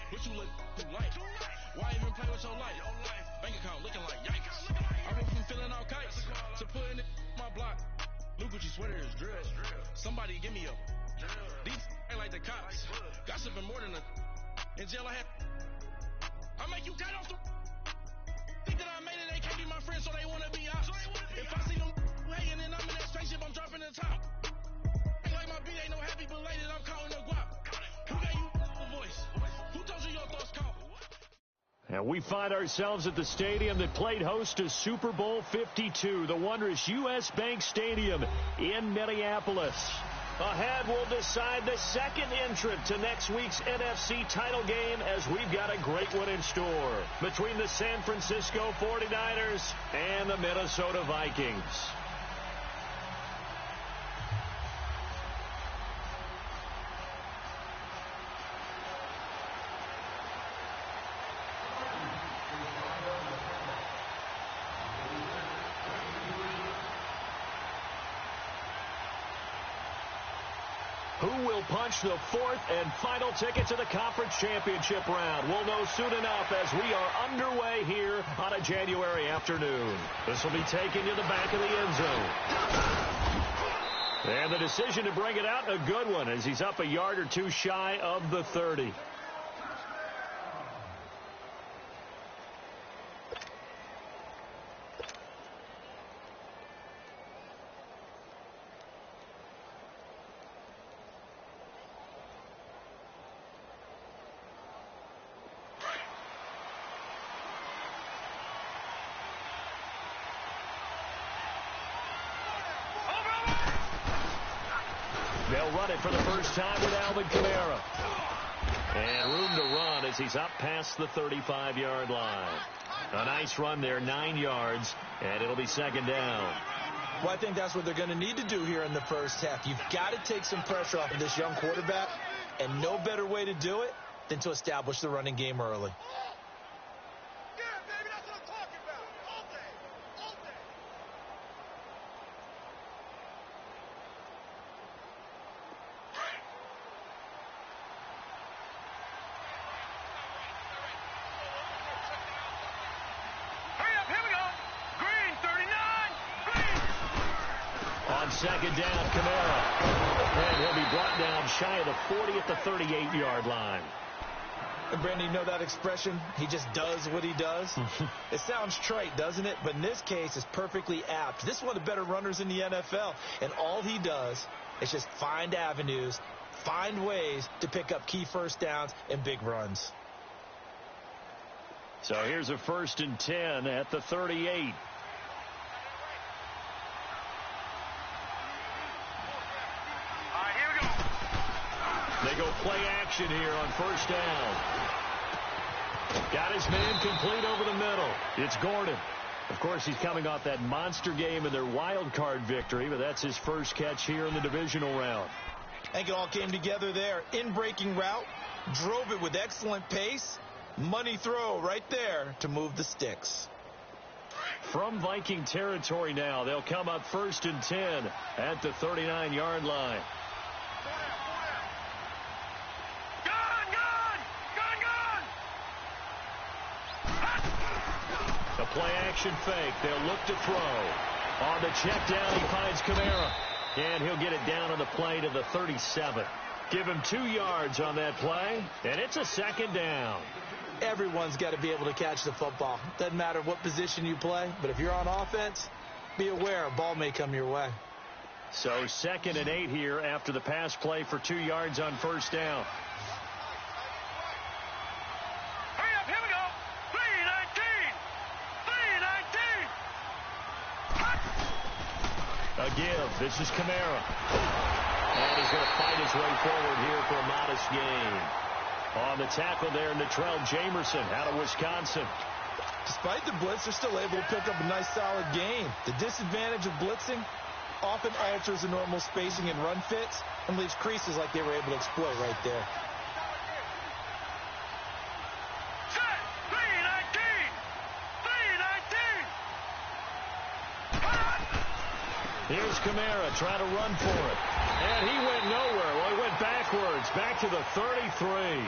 What you look too light? Why even play with your life? Bank account looking like yikes. I went from feeling all kites to putting it in my block. New Gucci sweater is drill. Somebody give me a these ain't like the cops. Gossiping more than a in jail I had. I make you cut off the think that I made it, they can't be my friends, so they wanna be out. If I see them hating and I'm in that spaceship, I'm dropping the top. Ain't like my beat ain't no happy belated, I'm counting the guap. Who gave you the voice? Who told you your thoughts count? And we find ourselves at the stadium that played host to Super Bowl 52, the wondrous U.S. Bank Stadium in Minneapolis. Ahead, we'll decide the second entrant to next week's NFC title game as we've got a great one in store between the San Francisco 49ers and the Minnesota Vikings. Who will punch the fourth and final ticket to the conference championship round? We'll know soon enough as we are underway here on a January afternoon. This will be taken to the back of the end zone. And the decision to bring it out, a good one, as he's up a yard or two shy of the 30. They'll run it for the first time with Alvin Kamara. And room to run as he's up past the 35-yard line. A nice run there, 9 yards, and it'll be second down. Well, I think that's what they're going to need to do here in the first half. You've got to take some pressure off of this young quarterback, and no better way to do it than to establish the running game early. Second down, Kamara. And he'll be brought down shy of the 40 at the 38-yard line. And Brandon, you know that expression? He just does what he does? It sounds trite, doesn't it? But in this case, it's perfectly apt. This is one of the better runners in the NFL. And all he does is just find avenues, find ways to pick up key first downs and big runs. So here's a 1st and 10 at the 38. They go play action here on first down. Got his man complete over the middle. It's Gordon. Of course, he's coming off that monster game in their wild card victory, but that's his first catch here in the divisional round. I think it all came together there. In-breaking route, drove it with excellent pace. Money throw right there to move the sticks. From Viking territory now, they'll come up 1st and 10 at the 39-yard line. A play-action fake. They'll look to throw. On the check down, he finds Kamara. And he'll get it down on the play to the 37. Give him 2 yards on that play, and it's a second down. Everyone's got to be able to catch the football. Doesn't matter what position you play, but if you're on offense, be aware a ball may come your way. So 2nd and 8 here after the pass play for 2 yards on first down. A give. This is Kamara. And he's going to fight his way forward here for a modest gain. On the tackle there, Natrell Jamerson out of Wisconsin. Despite the blitz, they're still able to pick up a nice solid gain. The disadvantage of blitzing often alters the normal spacing and run fits and leaves creases like they were able to exploit right there. Here's Kamara trying to run for it. And he went nowhere. Well, he went backwards, back to the 33.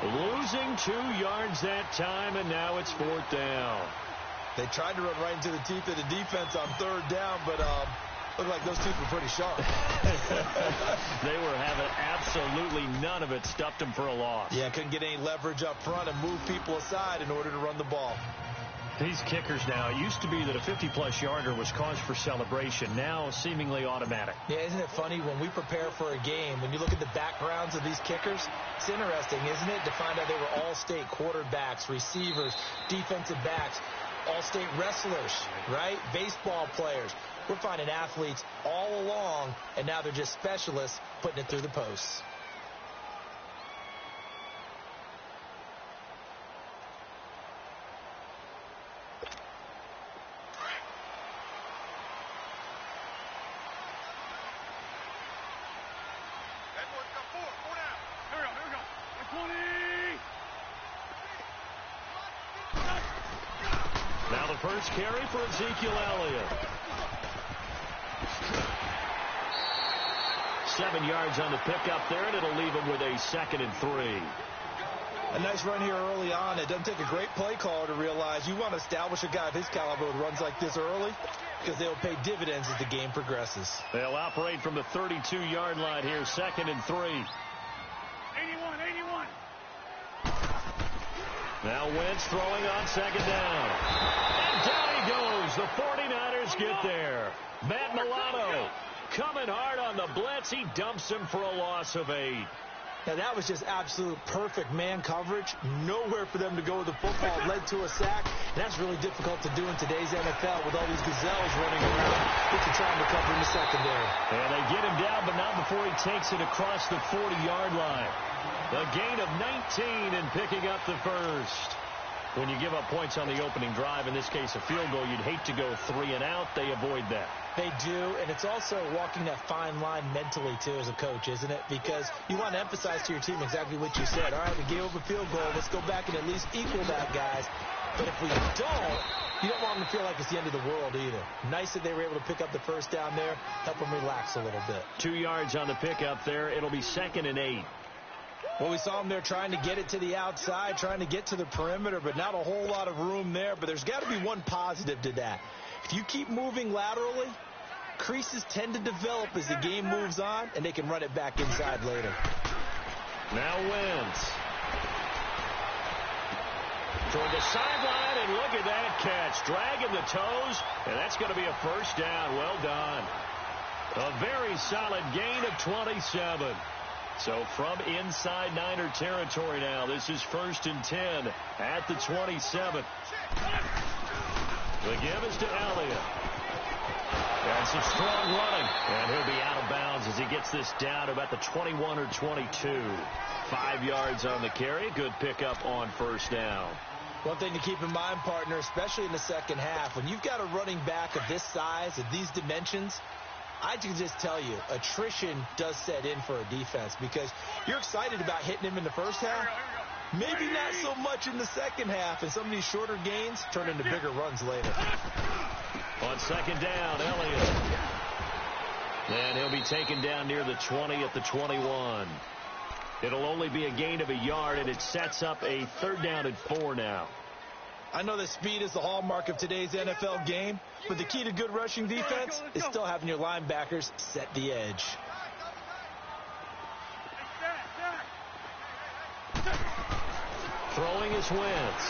Losing 2 yards that time, and now it's 4th down. They tried to run right into the teeth of the defense on 3rd down, but looked like those teeth were pretty sharp. They were having absolutely none of it. Stuffed them for a loss. Yeah, couldn't get any leverage up front and move people aside in order to run the ball. These kickers now, it used to be that a 50-plus yarder was cause for celebration. Now, seemingly automatic. Yeah, isn't it funny when we prepare for a game, when you look at the backgrounds of these kickers, it's interesting, isn't it, to find out they were all-state quarterbacks, receivers, defensive backs, all-state wrestlers, right? Baseball players. We're finding athletes all along, and now they're just specialists putting it through the posts. Now the first carry for Ezekiel Elliott. 7 yards on the pickup there, and it'll leave him with a 2nd and 3. A nice run here early on. It doesn't take a great play caller to realize you want to establish a guy of his caliber who runs like this early, because they'll pay dividends as the game progresses. They'll operate from the 32-yard line here, 2nd and 3. 81. Now Wentz throwing on 2nd down. And down he goes. The 49ers get there. Matt Milano coming hard on the blitz. He dumps him for a loss of 8. Now, that was just absolute perfect man coverage. Nowhere for them to go with the football. Led to a sack. And that's really difficult to do in today's NFL with all these gazelles running around. They can try and recover in the secondary. And they get him down, but not before he takes it across the 40-yard line. A gain of 19 and picking up the first. When you give up points on the opening drive, in this case a field goal, you'd hate to go 3 and out. They avoid that. They do, and it's also walking that fine line mentally, too, as a coach, isn't it? Because you want to emphasize to your team exactly what you said. All right, we gave up a field goal. Let's go back and at least equal that, guys. But if we don't, you don't want them to feel like it's the end of the world either. Nice that they were able to pick up the first down there, help them relax a little bit. 2 yards on the pickup there. It'll be 2nd and 8. Well, we saw them there trying to get it to the outside, trying to get to the perimeter, but not a whole lot of room there. But there's got to be one positive to that. If you keep moving laterally, creases tend to develop as the game moves on, and they can run it back inside later. Now Wentz. Toward the sideline, and look at that catch. Dragging the toes, and that's going to be a first down. Well done. A very solid gain of 27. So from inside Niner territory now, this is 1st and 10 at the 27. The give is to Elliott. And some strong running. And he'll be out of bounds as he gets this down to about the 21 or 22. 5 yards on the carry. Good pickup on first down. One thing to keep in mind, partner, especially in the second half, when you've got a running back of this size, of these dimensions, I can just tell you, attrition does set in for a defense because you're excited about hitting him in the first half. Maybe not so much in the second half, and some of these shorter gains turn into bigger runs later. On 2nd down, Elliott. And he'll be taken down near the 20 at the 21. It'll only be a gain of a yard, and it sets up a 3rd down and 4 now. I know that speed is the hallmark of today's NFL game, but the key to good rushing defense is still having your linebackers set the edge. Throwing is Wentz.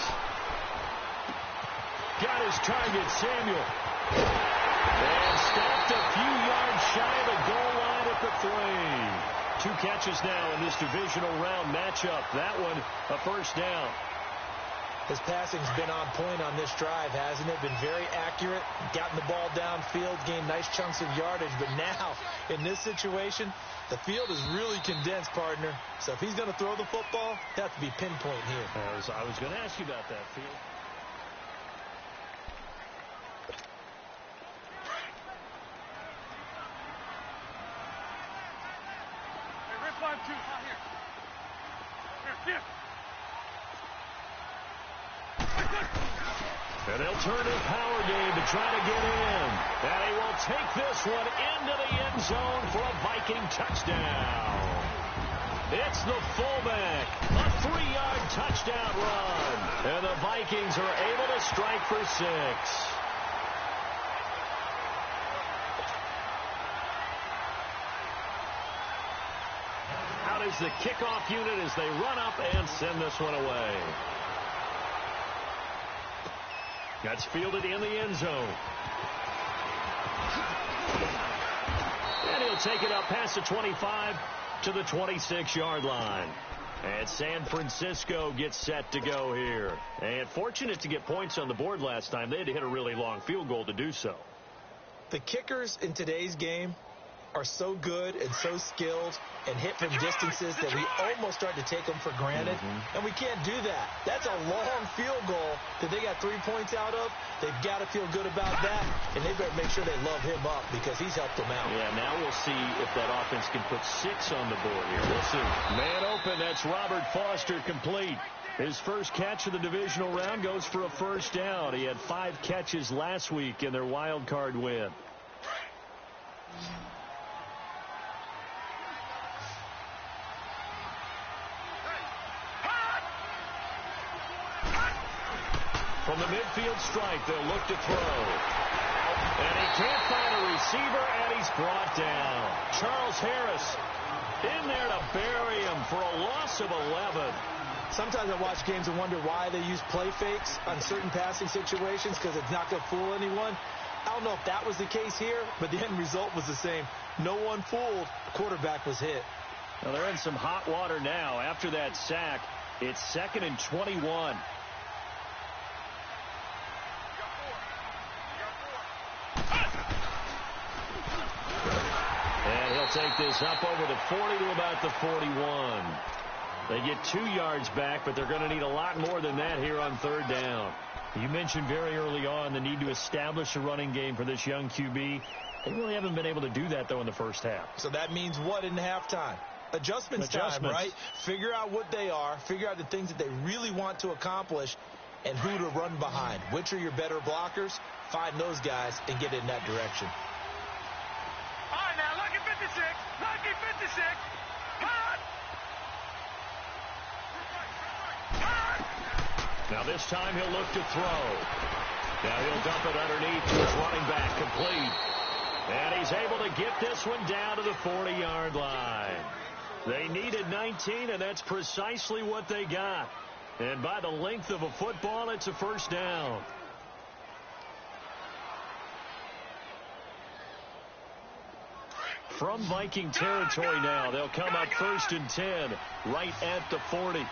Got his target, Samuel. And stopped a few yards shy of the goal line at the 3. 2 catches now in this divisional round matchup. That one, a first down. His passing's been on point on this drive, hasn't it? Been very accurate, gotten the ball downfield, gained nice chunks of yardage. But now, in this situation, the field is really condensed, partner. So if he's going to throw the football, he'll have to be pinpoint here. I was going to ask you about that, field. Hey, Red 5-2, out here. Here, get. And they'll turn to power game to try to get in. And he will take this one into the end zone for a Viking touchdown. It's the fullback. A 3-yard touchdown run. And the Vikings are able to strike for 6. Out is the kickoff unit as they run up and send this one away. That's fielded in the end zone. And he'll take it up past the 25 to the 26-yard line. And San Francisco gets set to go here. And fortunate to get points on the board last time. They had to hit a really long field goal to do so. The kickers in today's game are so good and so skilled and hit from distances that we almost start to take them for granted. And we can't do that. That's a long field goal that they got 3 points out of. They've got to feel good about that, and they better make sure they love him up because he's helped them out. Yeah, now we'll see if that offense can put 6 on the board here. We'll see. Man open, that's Robert Foster complete. His first catch of the divisional round goes for a first down. He had 5 catches last week in their wild card win. From the midfield strike, they'll look to throw. And he can't find a receiver, and he's brought down. Charles Harris in there to bury him for a loss of 11. Sometimes I watch games and wonder why they use play fakes on certain passing situations because it's not going to fool anyone. I don't know if that was the case here, but the end result was the same. No one fooled. The quarterback was hit. Well, they're in some hot water now. After that sack, it's 2nd and 21. And he'll take this up over the 40 to about the 41. They get 2 yards back, but they're going to need a lot more than that here on 3rd down. You mentioned very early on the need to establish a running game for this young QB. They really haven't been able to do that, though, in the first half. So that means what in halftime? Adjustments time, right? Figure out what they are. Figure out the things that they really want to accomplish and who to run behind. Which are your better blockers? Find those guys and get in that direction. All right, now, lucky 56. Lucky 56. Hot! Now this time he'll look to throw. Now he'll dump it underneath to his running back, complete. And he's able to get this one down to the 40-yard line. They needed 19, and that's precisely what they got. And by the length of a football, it's a first down. From Viking territory now, they'll come up 1st and 10, right at the 40.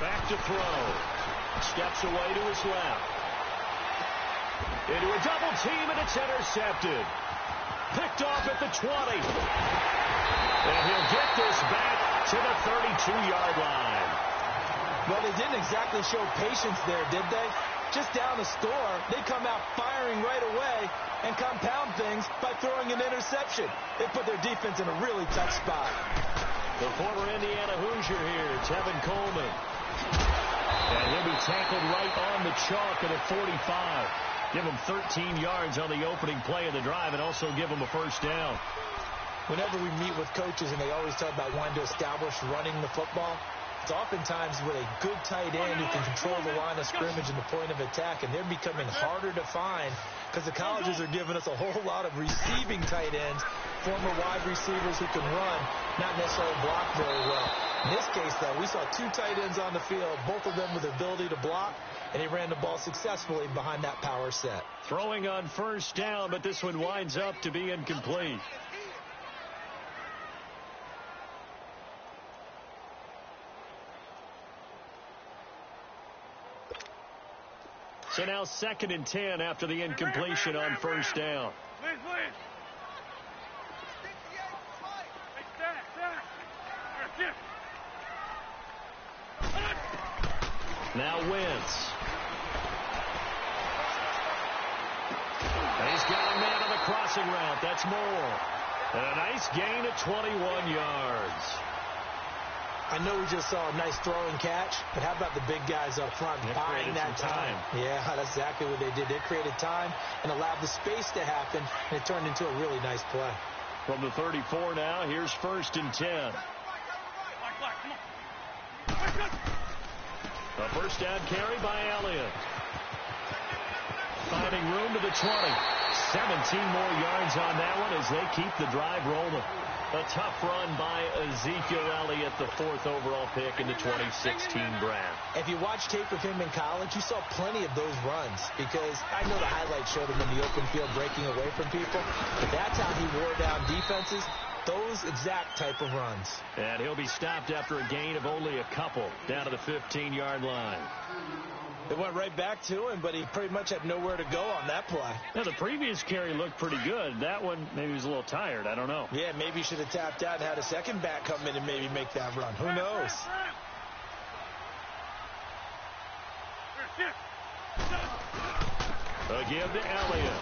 Back to throw. Steps away to his left. Into a double team, and it's intercepted. Picked off at the 20. And he'll get this back to the 32-yard line. Well, they didn't exactly show patience there, did they? Just down a score, they come out firing right away and compound things by throwing an interception. They put their defense in a really tough spot. The former Indiana Hoosier here, Tevin Coleman. And he'll be tackled right on the chalk at a 45. Give him 13 yards on the opening play of the drive and also give him a first down. Whenever we meet with coaches and they always talk about wanting to establish running the football, it's oftentimes with a good tight end who can control the line of scrimmage and the point of attack, and they're becoming harder to find because the colleges are giving us a whole lot of receiving tight ends, former wide receivers who can run, not necessarily block very well. In this case, though, we saw 2 tight ends on the field, both of them with the ability to block, and he ran the ball successfully behind that power set. Throwing on first down, but this one winds up to be incomplete. So now 2nd and 10 after the incompletion on first down. Now Wentz. And he's got a man on the crossing route. That's Moore. And a nice gain of 21 yards. I know we just saw a nice throw and catch, but how about the big guys up front buying that time? Yeah, that's exactly what they did. They created time and allowed the space to happen, and it turned into a really nice play. From the 34 now, here's 1st and 10. A first down carry by Elliott. Finding room to the 20. 17 more yards on that one as they keep the drive rolling. A tough run by Ezekiel Elliott, the 4th overall pick in the 2016 draft. If you watch tape of him in college, you saw plenty of those runs because I know the highlights showed him in the open field breaking away from people, but that's how he wore down defenses, those exact type of runs. And he'll be stopped after a gain of only a couple down to the 15-yard line. It went right back to him, but he pretty much had nowhere to go on that play. Now, the previous carry looked pretty good. That one, maybe he was a little tired. I don't know. Yeah, maybe he should have tapped out and had a second back come in and maybe make that run. Who knows? A give to Elliott.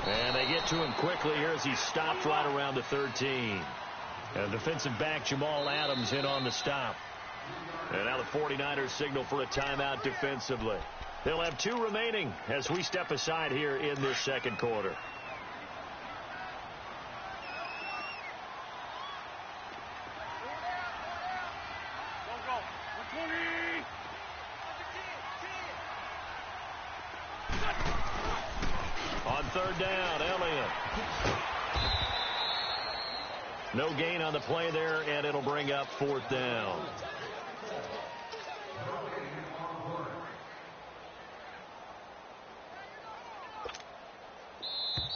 And they get to him quickly here as he stopped right around the 13. And defensive back Jamal Adams in on the stop. And now the 49ers signal for a timeout defensively. They'll have 2 remaining as we step aside here in this second quarter. On 3rd down, Elliott. No gain on the play there, and it'll bring up 4th down.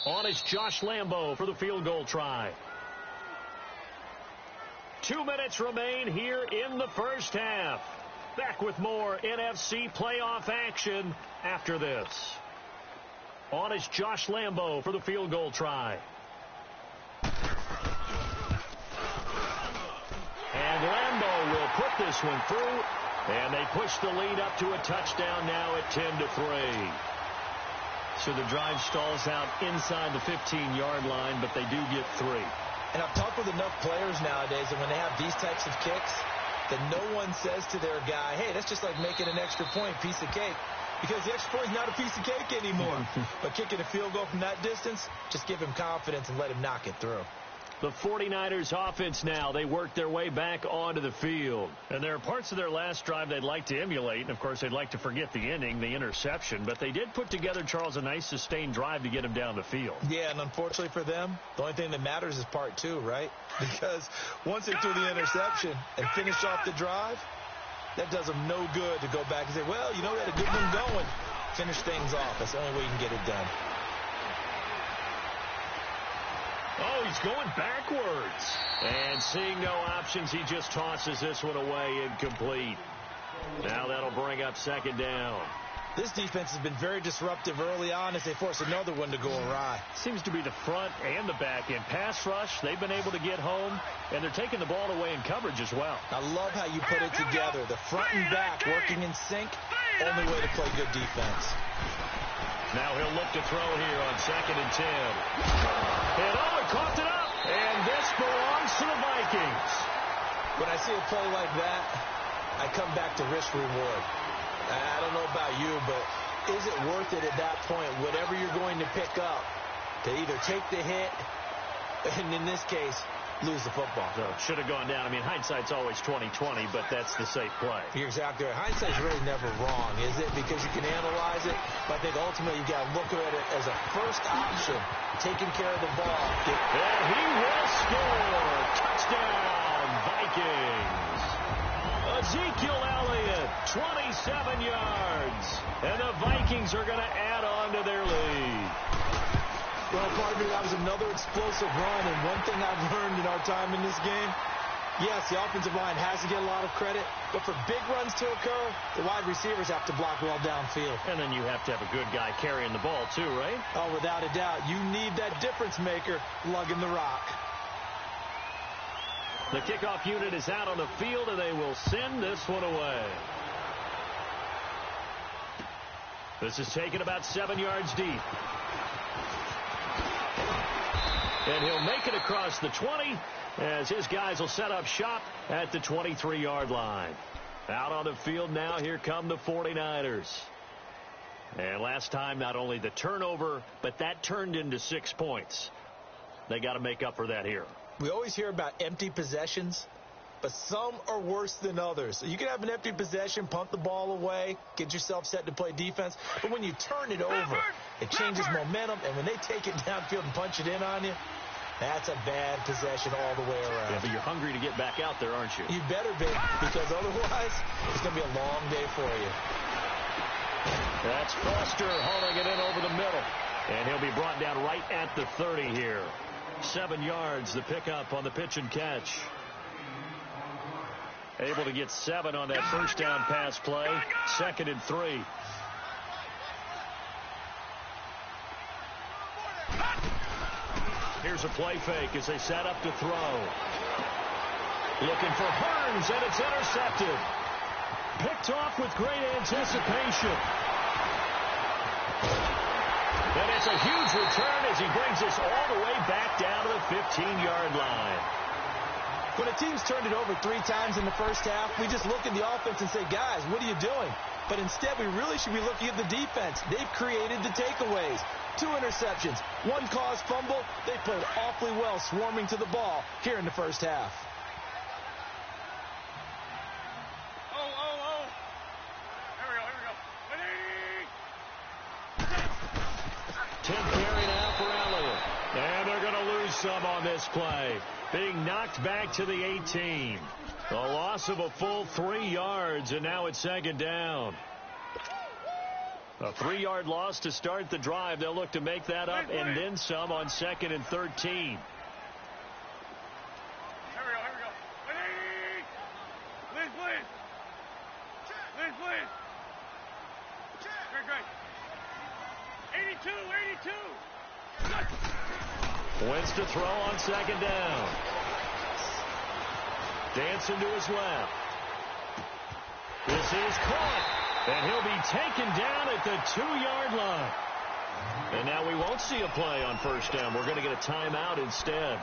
On is Josh Lambo for the field goal try. 2 minutes remain here in the first half. Back with more NFC playoff action after this. On is Josh Lambo for the field goal try. And Lambo will put this one through, and they push the lead up to a touchdown now at 10-3. So the drive stalls out inside the 15-yard line, but they do get 3. And I've talked with enough players nowadays, and when they have these types of kicks, that no one says to their guy, hey, that's just like making an extra point, piece of cake. Because the extra point is not a piece of cake anymore. But kicking a field goal from that distance, just give him confidence and let him knock it through. The 49ers offense now, they work their way back onto the field. And there are parts of their last drive they'd like to emulate. And, of course, they'd like to forget the ending, the interception. But they did put together, Charles, a nice sustained drive to get him down the field. Yeah, and unfortunately for them, the only thing that matters is part 2, right? Because once they threw the interception and finished off the drive, that does them no good to go back and say, well, you know, we had a good one going. Finish things off. That's the only way you can get it done. Oh, he's going backwards. And seeing no options, he just tosses this one away incomplete. Now that'll bring up 2nd down. This defense has been very disruptive early on as they force another one to go awry. Seems to be the front and the back end. Pass rush, they've been able to get home, and they're taking the ball away in coverage as well. I love how you put it together. The front and back working in sync, only way to play good defense. Now he'll look to throw here on 2nd and 10. And he coughed it up. And this belongs to the Vikings. When I see a play like that, I come back to risk reward. I don't know about you, but is it worth it at that point, whatever you're going to pick up, to either take the hit, and in this case, lose the football? So should have gone down. I mean, hindsight's always 20/20, but that's the safe play. You're exactly right. Hindsight's really never wrong, is it? Because you can analyze it, but I think ultimately you got to look at it as a first option, taking care of the ball. And he will score. Touchdown, Vikings. Ezekiel Elliott, 27 yards. And the Vikings are going to add on to their lead. Well, partner, that was another explosive run, and one thing I've learned in our time in this game, yes, the offensive line has to get a lot of credit, but for big runs to occur, the wide receivers have to block well downfield. And then you have to have a good guy carrying the ball too, right? Oh, without a doubt. You need that difference maker lugging the rock. The kickoff unit is out on the field, and they will send this one away. This is taken about 7 yards deep. And he'll make it across the 20 as his guys will set up shop at the 23-yard line. Out on the field now, here come the 49ers. And last time, not only the turnover, but that turned into 6 points. They got to make up for that here. We always hear about empty possessions, but some are worse than others. So you can have an empty possession, punt the ball away, get yourself set to play defense. But when you turn it over, it changes momentum. And when they take it downfield and punch it in on you, that's a bad possession all the way around. Yeah, but you're hungry to get back out there, aren't you? You better be, because otherwise it's going to be a long day for you. That's Foster hauling it in over the middle. And he'll be brought down right at the 30 here. 7 yards, the pickup on the pitch and catch. Able to get 7 on that first down pass play. 2nd and 3. Here's a play fake as they set up to throw. Looking for Burns, and it's intercepted. Picked off with great anticipation. And it's a huge return as he brings us all the way back down to the 15-yard line. When a team's turned it over 3 times in the first half, we just look at the offense and say, guys, what are you doing? But instead, we really should be looking at the defense. They've created the takeaways. 2 interceptions, 1 caused fumble. They played awfully well swarming to the ball here in the first half. 10th carry now for Elliott. And they're going to lose some on this play. Being knocked back to the 18. A loss of a full 3 yards, and now it's 2nd down. A 3-yard loss to start the drive. They'll look to make that up and then some on 2nd and 13. Wentz to throw on 2nd down. Dancing to his left. This is caught. And he'll be taken down at the 2-yard line. And now we won't see a play on 1st down. We're going to get a timeout instead,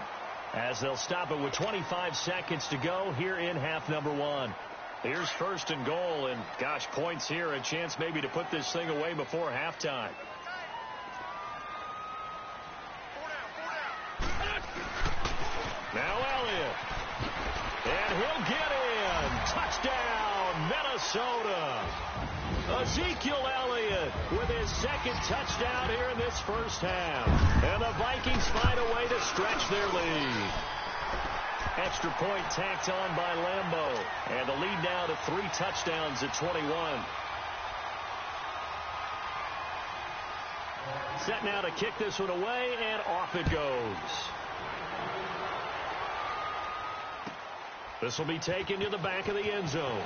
as they'll stop it with 25 seconds to go here in half number 1. Here's 1st and goal, and gosh, points here, a chance maybe to put this thing away before halftime. Now Elliott. And he'll get in. Touchdown, Minnesota. Ezekiel Elliott with his 2nd touchdown here in this first half. And the Vikings find a way to stretch their lead. Extra point tacked on by Lambeau. And the lead now to 3 touchdowns at 21. Set now to kick this one away, and off it goes. This will be taken to the back of the end zone.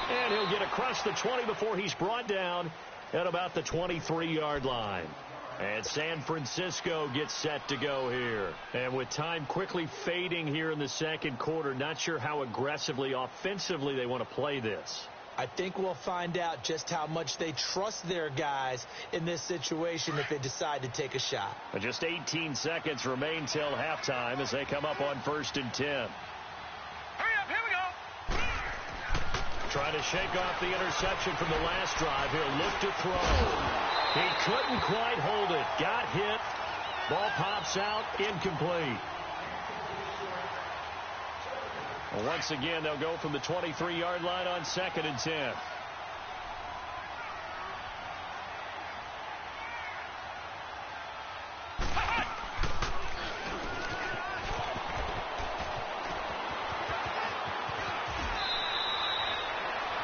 And he'll get across the 20 before he's brought down at about the 23-yard line. And San Francisco gets set to go here. And with time quickly fading here in the 2nd quarter, not sure how aggressively, offensively they want to play this. I think we'll find out just how much they trust their guys in this situation if they decide to take a shot. Just 18 seconds remain till halftime as they come up on 1st and 10. Hurry up, here we go. Trying to shake off the interception from the last drive. He'll look to throw. He couldn't quite hold it. Got hit. Ball pops out. Incomplete. Well, once again, they'll go from the 23-yard line on 2nd and 10.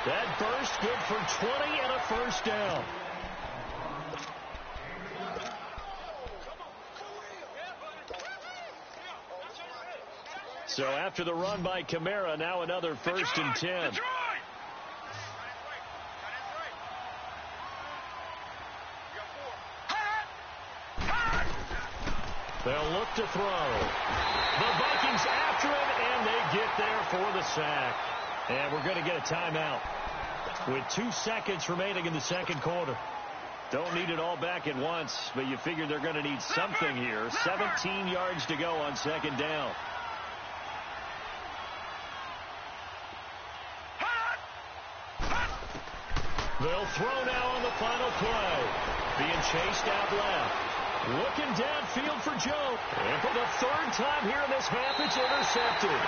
That burst good for 20 and a 1st down. So after the run by Kamara, now another 1st and 10. They'll look to throw. The Vikings after it, and they get there for the sack. And we're going to get a timeout with 2 seconds remaining in the 2nd quarter. Don't need it all back at once, but you figure they're going to need something here. 17 yards to go on second down. They'll throw now on the final play. Being chased out left. Looking downfield for Joe. And for the third time here in this half, it's intercepted.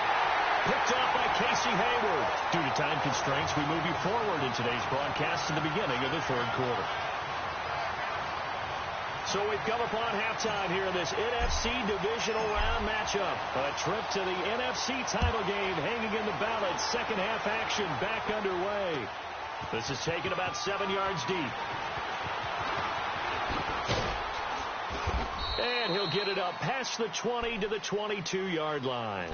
Picked off by Casey Hayward. Due to time constraints, we move you forward in today's broadcast to the beginning of the third quarter. So we've come upon halftime here in this NFC divisional round matchup. A trip to the NFC title game hanging in the balance. Second half action back underway. This is taken about 7 yards deep. And he'll get it up past the 20 to the 22-yard line.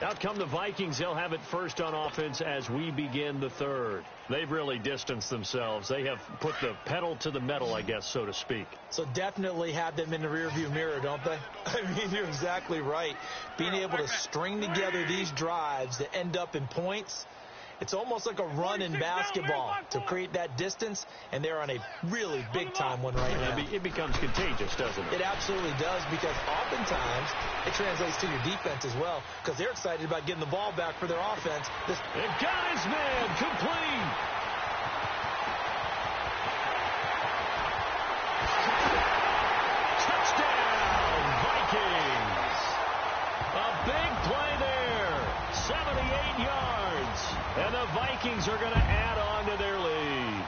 Out come the Vikings. They'll have it first on offense as we begin the third. They've really distanced themselves. They have put the pedal to the metal, I guess, so to speak. So definitely have them in the rearview mirror, don't they? I mean, you're exactly right. Being able to string together these drives that end up in points, it's almost like a run in basketball to create that distance, and they're on a really big-time one right now. It becomes contagious, doesn't it? It absolutely does, because oftentimes it translates to your defense as well, because they're excited about getting the ball back for their offense. And got his man complete. Touchdown, Vikings. A big play there. 78 yards. And the Vikings are going to add on to their lead.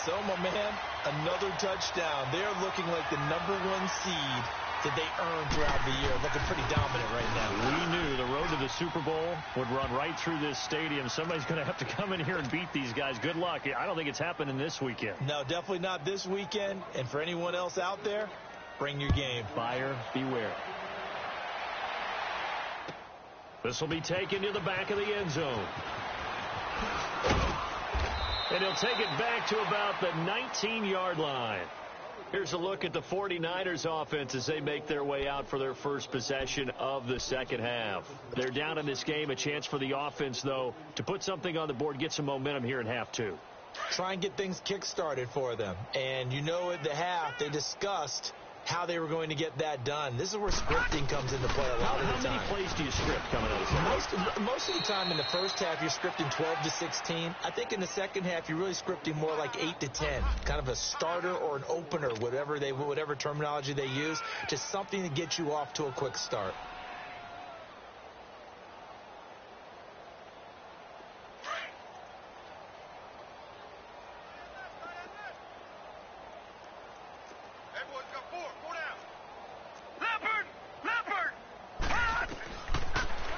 So, my man, another touchdown. They're looking like the #1 seed that they earned throughout the year. Looking pretty dominant right now. We knew the road to the Super Bowl would run right through this stadium. Somebody's going to have to come in here and beat these guys. Good luck. I don't think it's happening this weekend. No, definitely not this weekend. And for anyone else out there, bring your game. Buyer beware. This will be taken to the back of the end zone. And he'll take it back to about the 19-yard line. Here's a look at the 49ers offense as they make their way out for their first possession of the second half. They're down in this game. A chance for the offense, though, to put something on the board, get some momentum here in half two. Try and get things kick-started for them. And you know at the half they discussed how they were going to get that done. This is where scripting comes into play a lot of the time. How many plays do you script coming out of this? Most of the time in the first half, you're scripting 12 to 16. I think in the second half, you're really scripting more like 8 to 10. Kind of a starter or an opener, whatever terminology they use, just something to get you off to a quick start.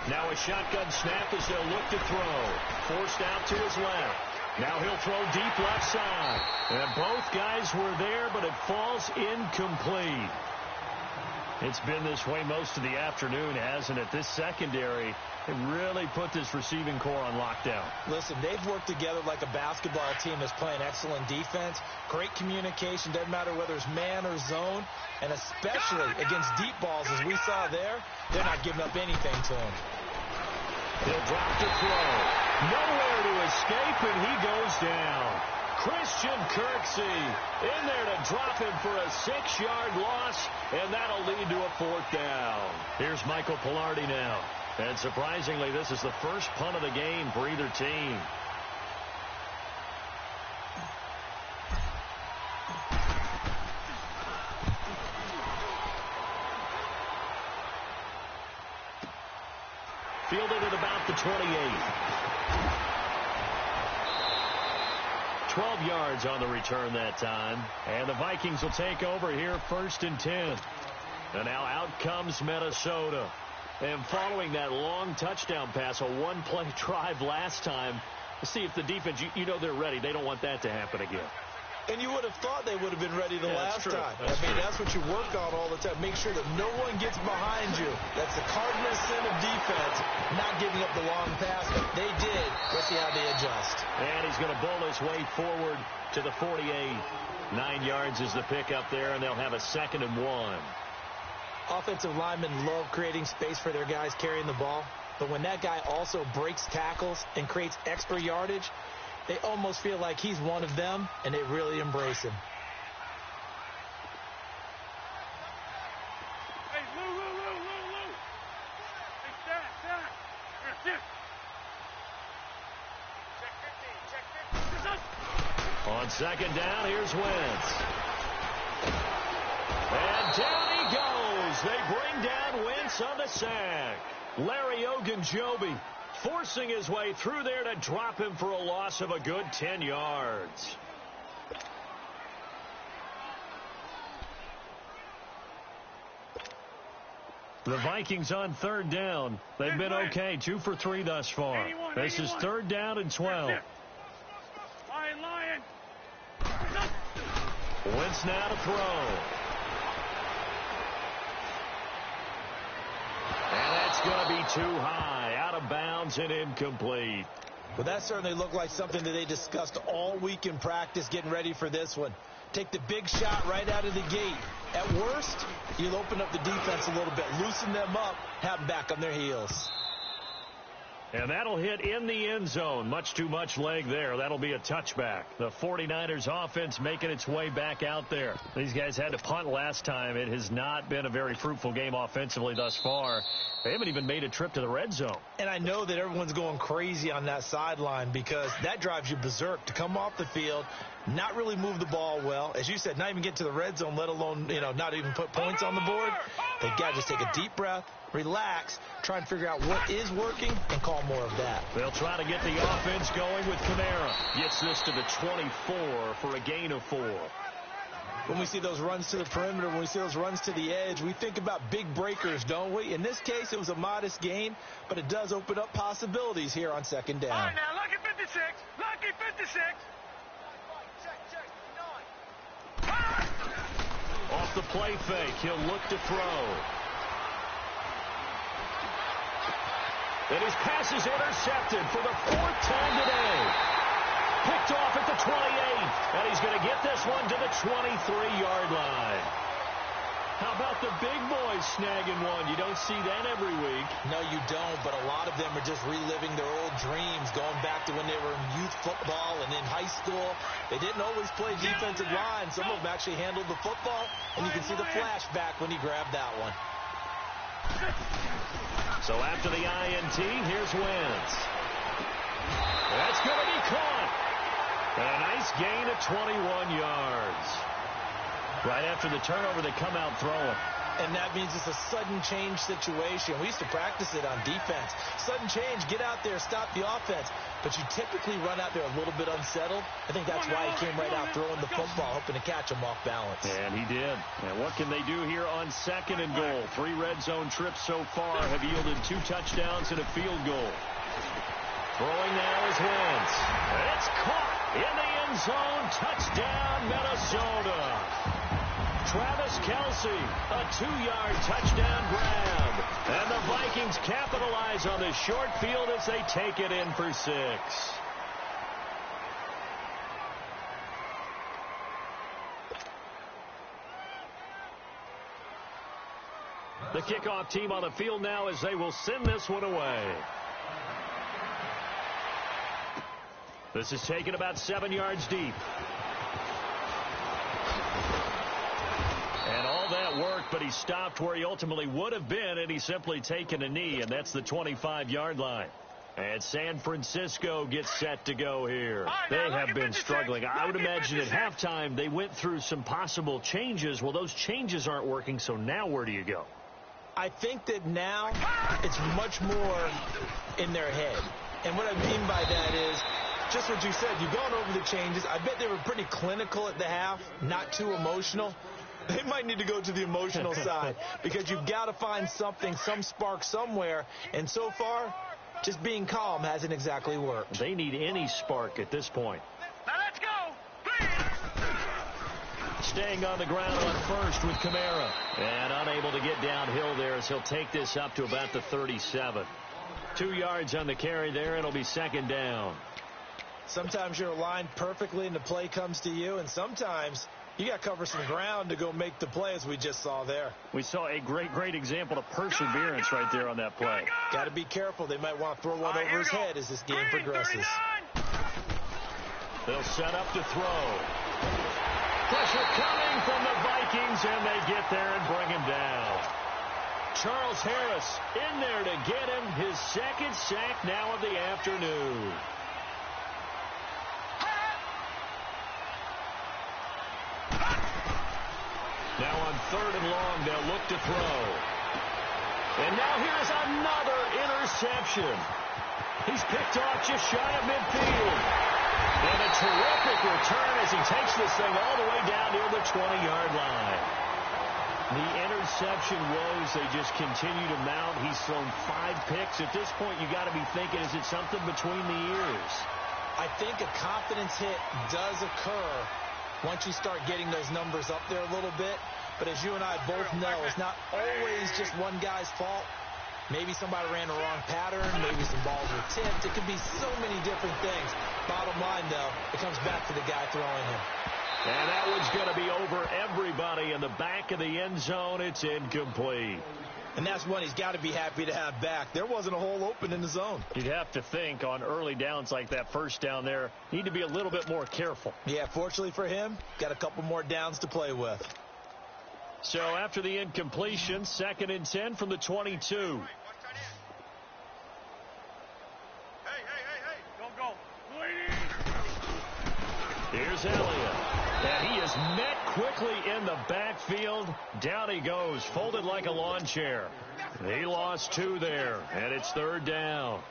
Now a shotgun snap as they'll look to throw. Forced out to his left. Now he'll throw deep left side. And both guys were there, but it falls incomplete. It's been this way most of the afternoon, hasn't it? This secondary, it really put this receiving core on lockdown. Listen, they've worked together like a basketball team that's playing excellent defense. Great communication. Doesn't matter whether it's man or zone. And especially against deep balls, as we saw there, they're not giving up anything to him. He'll drop to throw. Nowhere to escape, and he goes down. Christian Kirksey in there to drop him for a 6-yard loss, and that'll lead to a 4th down. Here's Michael Palardy now. And surprisingly, this is the first punt of the game for either team. Fielded at about the 28. 12 yards on the return that time. And the Vikings will take over here 1st and 10. And now out comes Minnesota. And following that long touchdown pass, a one-play drive last time, to see if the defense, you know they're ready. They don't want that to happen again. And you would have thought they would have been ready the last time. That's what you work on all the time. Make sure that no one gets behind you. That's the cardinal sin of defense, not giving up the long pass. They did. Let's see how they adjust. And he's going to bowl his way forward to the 48. 9 yards is the pickup there, and they'll have a 2nd and 1. Offensive linemen love creating space for their guys carrying the ball. But when that guy also breaks tackles and creates extra yardage, they almost feel like he's one of them, and they really embrace him. On second down, here's Wentz. And down he goes. They bring down Wentz on the sack. Larry Ogunjobi forcing his way through there to drop him for a loss of a good 10 yards. The Vikings on third down. They've been okay, 2 for 3 thus far. This is third down and 12. Lion. Wentz now to throw. And that's going to be too high, out of bounds and incomplete. Well, that certainly looked like something that they discussed all week in practice getting ready for this one. Take the big shot right out of the gate. At worst, you'll open up the defense a little bit, loosen them up, have them back on their heels. And that'll hit in the end zone. Much too much leg there. That'll be a touchback. The 49ers offense making its way back out there. These guys had to punt last time. It has not been a very fruitful game offensively thus far. They haven't even made a trip to the red zone. And I know that everyone's going crazy on that sideline because that drives you berserk to come off the field, not really move the ball well. As you said, not even get to the red zone, let alone, not even put points on the board. They've got to just take a deep breath, relax, try and figure out what is working, and call more of that. They'll try to get the offense going with Kamara. Gets this to the 24 for a gain of 4. When we see those runs to the perimeter, when we see those runs to the edge, we think about big breakers, don't we? In this case, it was a modest gain, but it does open up possibilities here on second down. All right, now, lucky 56. Lucky 56. Off the play fake, he'll look to throw. And his pass is intercepted for the 4th time today. Picked off at the 28, and he's going to get this one to the 23-yard line. How about the big boys snagging one? You don't see that every week. No, you don't, but a lot of them are just reliving their old dreams, going back to when they were in youth football and in high school. They didn't always play defensive line. Some of them actually handled the football, and you can see the flashback when he grabbed that one. So after the INT, here's Wentz. That's going to be caught. And a nice gain of 21 yards. Right after the turnover, they come out throwing. And that means it's a sudden change situation. We used to practice it on defense. Sudden change, get out there, stop the offense. But you typically run out there a little bit unsettled. I think that's why he came right out throwing the football, hoping to catch him off balance. And he did. And what can they do here on second and goal? 3 red zone trips so far have yielded 2 touchdowns and a field goal. Throwing now is Wentz. It's caught in the end zone. Touchdown, Minnesota. Travis Kelce, a 2-yard touchdown grab. And the Vikings capitalize on the short field as they take it in for 6. The kickoff team on the field now as they will send this one away. This is taken about 7 yards deep. And all that worked, but he stopped where he ultimately would have been, and he's simply taken a knee, and that's the 25-yard line. And San Francisco gets set to go here. They have been struggling. I would imagine at halftime they went through some possible changes. Well, those changes aren't working, so now where do you go? I think that now it's much more in their head. And what I mean by that is just what you said. You've gone over the changes. I bet they were pretty clinical at the half, not too emotional. They might need to go to the emotional side because you've got to find something, some spark somewhere. And so far, just being calm hasn't exactly worked. They need any spark at this point. Now let's go. Please. Staying on the ground on first with Kamara. And unable to get downhill there as he'll take this up to about the 37. 2 yards on the carry there. It'll be second down. Sometimes you're aligned perfectly and the play comes to you, and sometimes you got to cover some ground to go make the play, as we just saw there. We saw a great example of perseverance right there on that play. Got to be careful. They might want to throw one over his head as this game progresses. They'll set up to throw. Pressure coming from the Vikings, and they get there and bring him down. Charles Harris in there to get him his second sack now of the afternoon. Now on 3rd and long, they'll look to throw. And now here's another interception. He's picked off just shy of midfield. And a terrific return as he takes this thing all the way down near the 20-yard line. The interception woes, they just continue to mount. He's thrown 5 picks. At this point, you got to be thinking, is it something between the ears? I think a confidence hit does occur once you start getting those numbers up there a little bit. But as you and I both know, it's not always just one guy's fault. Maybe somebody ran the wrong pattern. Maybe some balls were tipped. It could be so many different things. Bottom line, though, it comes back to the guy throwing him. And that one's going to be over everybody in the back of the end zone. It's incomplete. And that's one he's got to be happy to have back. There wasn't a hole open in the zone. You'd have to think on early downs like that first down there, need to be a little bit more careful. Yeah, fortunately for him, got a couple more downs to play with. So after the incompletion, 2nd and 10 from the 22. Here's Elliott. And he is met quickly in the backfield. Down he goes, folded like a lawn chair. He lost 2 there, and it's 3rd down.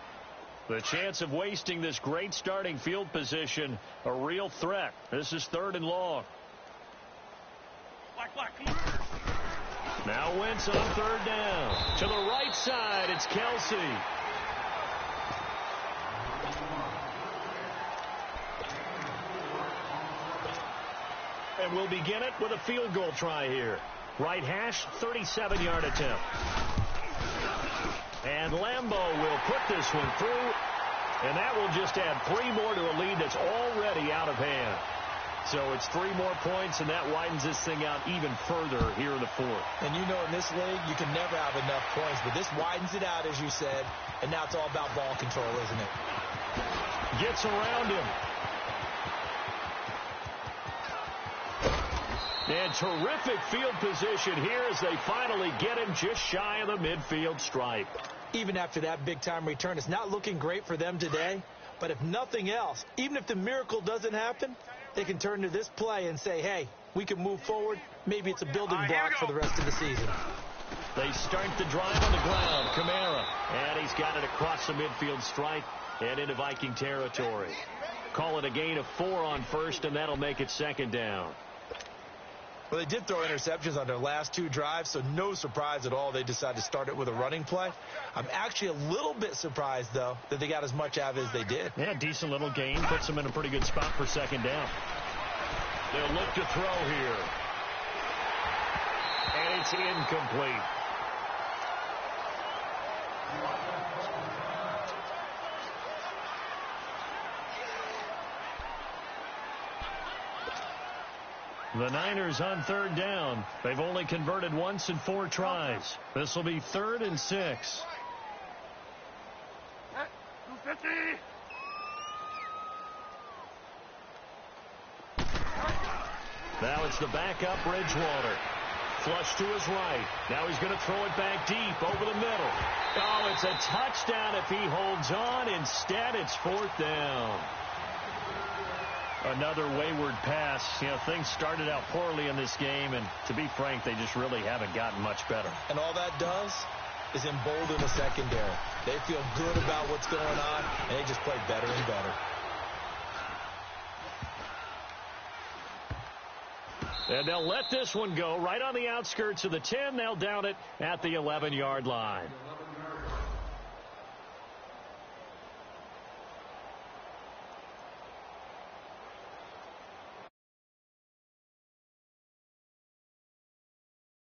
The chance of wasting this great starting field position, a real threat. This is 3rd and long. Now Wentz on 3rd down. To the right side, it's Kelsey. And we'll begin it with a field goal try here. Right hash, 37-yard attempt. And Lambeau will put this one through. And that will just add 3 more to a lead that's already out of hand. So it's 3 more points, and that widens this thing out even further here in the 4th. And you know in this league, you can never have enough points. But this widens it out, as you said. And now it's all about ball control, isn't it? Gets around him. And terrific field position here as they finally get him just shy of the midfield stripe. Even after that big-time return, it's not looking great for them today. But if nothing else, even if the miracle doesn't happen, they can turn to this play and say, hey, we can move forward. Maybe it's a building block for the rest of the season. They start the drive on the ground. Kamara. And he's got it across the midfield stripe and into Viking territory. Call it a gain of 4 on 1st, and that'll make it 2nd down. Well, they did throw interceptions on their last 2 drives, so no surprise at all they decided to start it with a running play. I'm actually a little bit surprised, though, that they got as much out of it as they did. Yeah, decent little gain. Puts them in a pretty good spot for 2nd down. They'll look to throw here. And it's incomplete. The Niners on 3rd down. They've only converted once in 4 tries. This will be 3rd and 6. Now it's the backup Bridgewater. Flush to his right. Now he's going to throw it back deep over the middle. Oh, it's a touchdown if he holds on. Instead, it's 4th down. Another wayward pass. You know, things started out poorly in this game, and to be frank, they just really haven't gotten much better. And all that does is embolden the secondary. They feel good about what's going on, and they just play better and better. And they'll let this one go right on the outskirts of the 10. They'll down it at the 11-yard line.